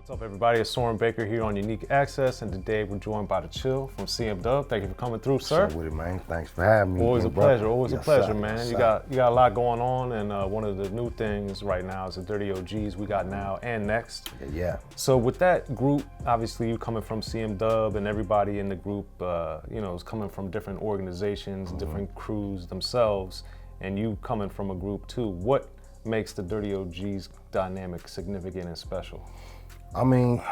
What's up, everybody? It's Soren Baker here on Unique Access, and today we're joined by the Chill from N.W.A. Thank you for coming through, sir. What's up with it, man? Thanks for having me. Always a pleasure. Always a pleasure, man. Yes, you got a lot going on, and one of the new things right now is the Dirty OGs. We got now and next. Yeah. So with that group, obviously you coming from N.W.A. and everybody in the group, is coming from different organizations, different crews themselves, and you coming from a group too. What makes the Dirty OGs dynamic significant and special? I mean,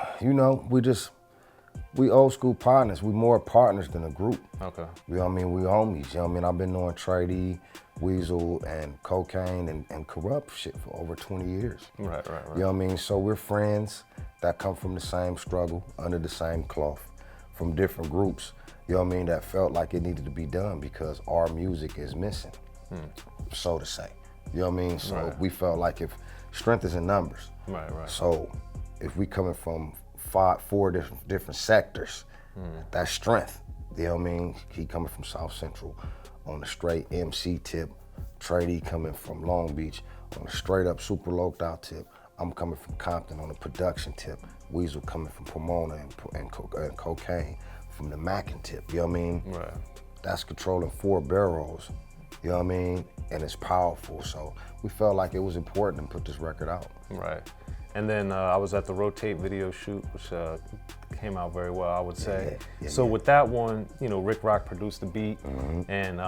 we old school partners. We more partners than a group. Okay. You know what I mean? We homies. You know what I mean? I've been knowing Deee, Weazel, and Cocaine and Kurupt shit for over 20 years. Right. You know what I mean? So we're friends that come from the same struggle, under the same cloth, from different groups, you know what I mean, that felt like it needed to be done because our music is missing, so to say. You know what I mean? So we felt like if strength is in numbers. Right. So if we coming from four different sectors, that's strength. You know what I mean? He coming from South Central on the straight MC tip, Deee coming from Long Beach on a straight up super locked out tip. I'm coming from Compton on a production tip. Weazel coming from Pomona and Cocaine from the Mackin tip. You know what I mean? Right. That's controlling 4 barrels. You know what I mean? And it's powerful. So we felt like it was important to put this record out. Right. And then I was at the Rotate video shoot, which came out very well, I would say. So with that one, Rick Rock produced the beat. And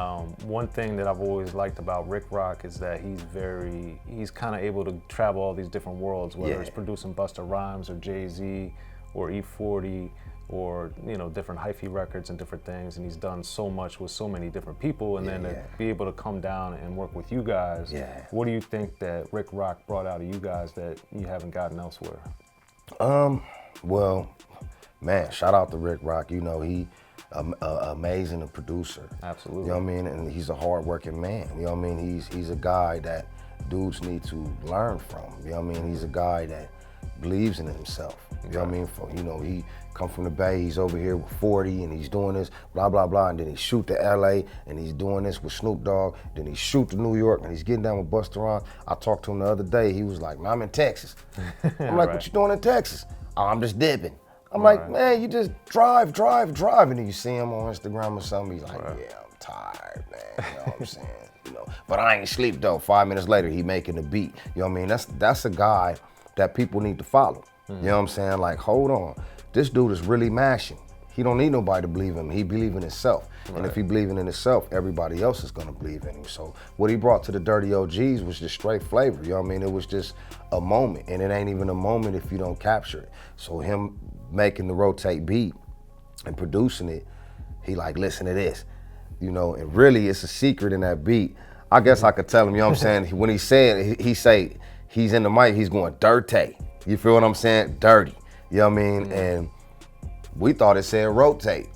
one thing that I've always liked about Rick Rock is that he's kind of able to travel all these different worlds, whether it's producing Busta Rhymes or Jay-Z or E40 or different hyphy records and different things, and he's done so much with so many different people, and then to be able to come down and work with you guys, what do you think that Rick Rock brought out of you guys that you haven't gotten elsewhere? Well, man, shout out to Rick Rock. He amazing a producer. Absolutely. You know what I mean? And he's a hard-working man. You know what I mean? He's a guy that dudes need to learn from. You know what I mean? He's a guy that believes in himself. You know what I mean? He come from the Bay, he's over here with 40 and he's doing this, blah, blah, blah, and then he shoot to LA and he's doing this with Snoop Dogg, then he shoot to New York and he's getting down with Busta Rhymes. I talked to him the other day, he was like, man, I'm in Texas. I'm like, what you doing in Texas? Oh, I'm just dipping. I'm like, man, you just drive, and then you see him on Instagram or something, he's like, yeah, I'm tired, man, you know what I'm saying? But I ain't sleep though. 5 minutes later, he making a beat. You know what I mean? That's a guy that people need to follow. You know what I'm saying? Like, hold on. This dude is really mashing. He don't need nobody to believe in him. He believe in himself. And if he believing in himself, everybody else is gonna believe in him. So what he brought to the Dirty OGs was just straight flavor. You know what I mean? It was just a moment. And it ain't even a moment if you don't capture it. So him making the Rotate beat and producing it, he like, listen to this. And really it's a secret in that beat. I guess I could tell him, you know what I'm saying? When he said, he say, he's in the mic, he's going, dirty. You feel what I'm saying? Dirty. You know what I mean? And we thought it said rotate.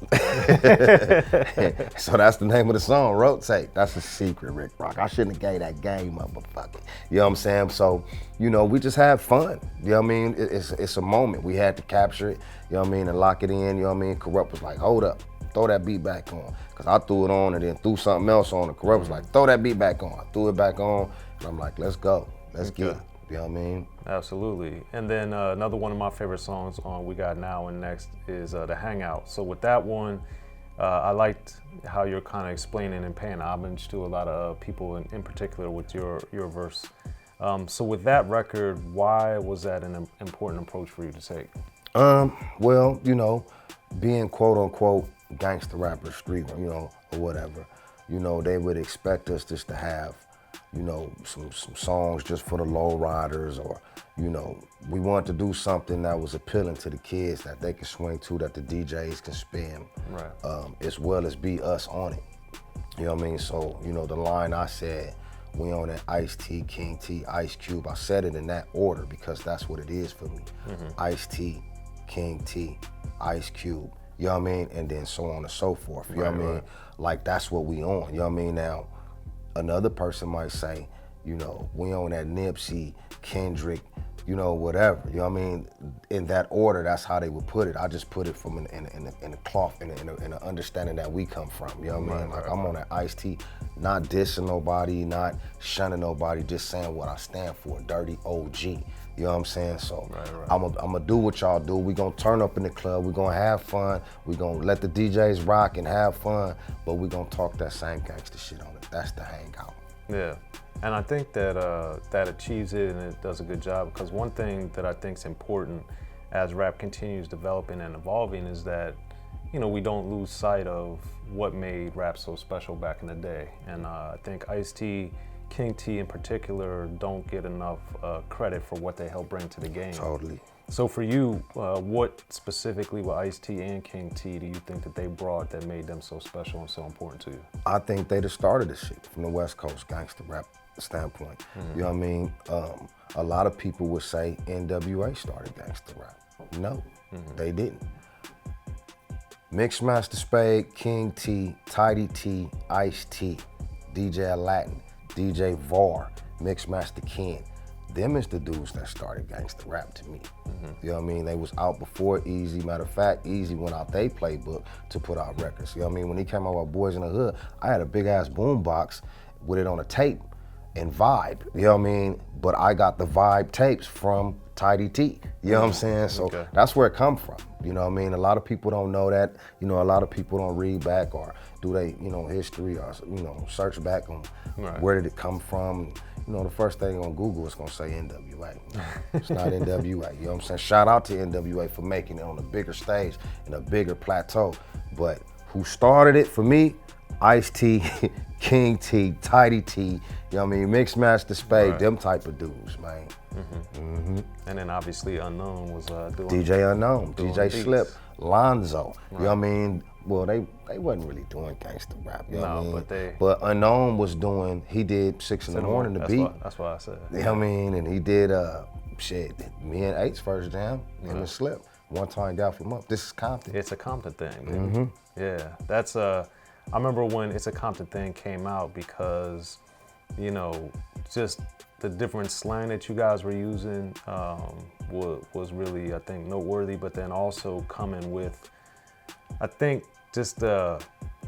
So that's the name of the song, Rotate. That's a secret, Rick Rock. I shouldn't have gave that game up, but fuck it. You know what I'm saying? So, we just have fun. You know what I mean? It's a moment. We had to capture it, you know what I mean, and lock it in, you know what I mean? Kurupt was like, hold up, throw that beat back on. Cause I threw it on and then threw something else on, and Kurupt was like, throw that beat back on. I threw it back on, and I'm like, let's go, let's get it. You know what I mean? Absolutely. And then another one of my favorite songs on We Got Now and Next is the Hangout. So with that one, I liked how you're kind of explaining and paying homage to a lot of people in particular with your verse. So with that record, why was that an important approach for you to take? Well, being quote unquote gangster rapper, street, or whatever, they would expect us just to have some songs just for the low riders, or, we wanted to do something that was appealing to the kids that they can swing to, that the DJs can spin, as well as be us on it. You know what I mean? So, the line I said, we on that Ice-T, King T, Ice Cube, I said it in that order because that's what it is for me. Ice-T, King T, Ice Cube, you know what I mean? And then so on and so forth, you know what I mean? Like, that's what we on, you know what I mean? Now, another person might say, we on that Nipsey, Kendrick, you know, whatever. You know what I mean? In that order, that's how they would put it. I just put it from in a cloth, in an understanding that we come from. You know what I mean? Like I'm on that Ice-T, not dissing nobody, not shunning nobody, just saying what I stand for, Dirty OG. You know what I'm saying? So I'm gonna do what y'all do. We gonna turn up in the club. We gonna have fun. We gonna let the DJs rock and have fun, but we gonna talk that same gangster shit on it. That's the Hangout. Yeah. And I think that that achieves it, and it does a good job, because one thing that I think is important as rap continues developing and evolving is that, you know, we don't lose sight of what made rap so special back in the day. And I think Ice-T, King T in particular, don't get enough credit for what they helped bring to the game. Totally. So for you, what specifically with Ice-T and King T do you think that they brought that made them so special and so important to you? I think they just started this shit from the West Coast gangster rap standpoint. You know what I mean? A lot of people would say N.W.A. started gangster rap. No, they didn't. Mixmaster Spade, King T, Tidy T, Ice-T, DJ Latin, DJ Var, Mixmaster Ken. Them is the dudes that started gangster rap to me. You know what I mean? They was out before Easy. Matter of fact, Easy went out they playbook to put out records. You know what I mean? When he came out with Boys in the Hood, I had a big ass boom box with it on a tape and Vibe. You know what I mean? But I got the Vibe tapes from Tidy T. You know what I'm saying? So that's where it come from. You know what I mean? A lot of people don't know that. You know, a lot of people don't read back or do they, you know, history or, you know, search back on where did it come from. You know, the first thing on Google is gonna say N.W.A. It's not N.W.A. You know what I'm saying? Shout out to N.W.A. for making it on a bigger stage and a bigger plateau. But who started it for me? Ice-T, King T, Tidy T, you know what I mean? Mixmaster Spade, them type of dudes, man. And then obviously Unknown was doing DJ Unknown, doing DJ beats. Slip, Lonzo, you know what I mean? Well, they wasn't really doing gangster rap, you know what I mean? But Unknown was doing, he did 6 in the morning to beat. That's what I said. You know what I mean? And he did, shit, me and Eight's first jam, him and Slip. One time got from up. This is Compton. It's a Compton thing, baby. Yeah, that's I remember when It's a Compton thing came out because, you know, just the different slang that you guys were using was really, I think, noteworthy, but then also coming with, I think, just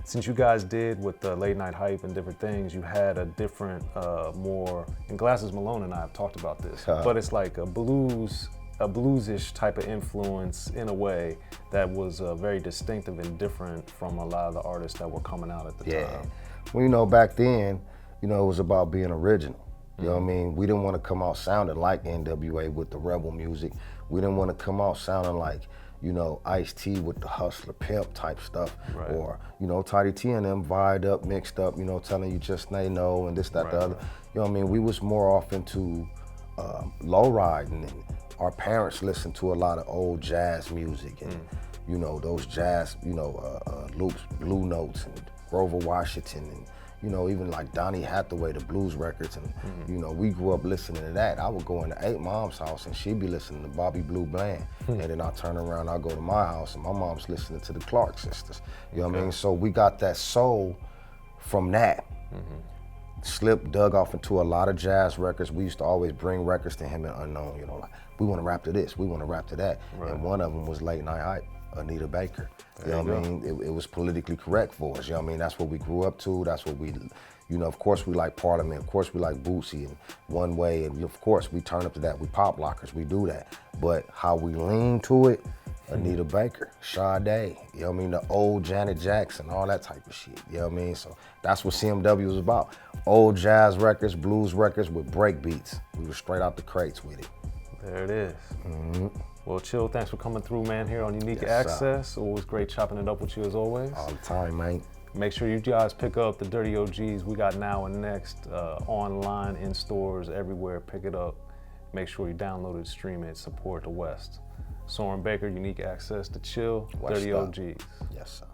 since you guys did with the late night hype and different things, you had a different, more, and Glasses Malone and I have talked about this, but it's like a bluesish type of influence in a way that was very distinctive and different from a lot of the artists that were coming out at the time. Well, you know, back then, you know, it was about being original. You know what I mean? We didn't want to come out sounding like N.W.A. with the rebel music. We didn't want to come out sounding like, you know, Ice-T with the hustler pimp type stuff. Or, you know, Tidy T and them vibed up, mixed up, you know, telling you just they know and this, that, the other. You know what I mean? We was more off into low riding, and our parents listened to a lot of old jazz music and, you know, those jazz, you know, loops, Blue Notes and Grover Washington and, you know, even like Donny Hathaway, the blues records, and you know, we grew up listening to that. I would go into Eight Mom's house and she'd be listening to Bobby Blue Bland, and then I turn around, I go to my house and my mom's listening to the Clark sisters. You know what I mean? So we got that soul from that. Slip dug off into a lot of jazz records. We used to always bring records to him and Unknown, you know, like, we want to rap to this, we want to rap to that. And one of them was Late Night Hype, Anita Baker. You know what I mean? It was politically correct for us, you know what I mean? That's what we grew up to, that's what we, you know, of course we like Parliament, of course we like Bootsy and One Way, and of course we turn up to that, we pop lockers, we do that. But how we lean to it, Anita Baker, Sade, you know what I mean? The old Janet Jackson, all that type of shit, you know what I mean? So that's what CMW was about. Old jazz records, blues records with break beats. We were straight out the crates with it. There it is. Well, Chill, thanks for coming through, man, here on Unique Access. Always great chopping it up with you as always. All the time, man. Make sure you guys pick up the Dirty OGs. We got Now and Next online, in stores, everywhere. Pick it up. Make sure you download it, stream it, support the West. Soren Baker, Unique Access to Chill, Dirty OGs. Yes, sir.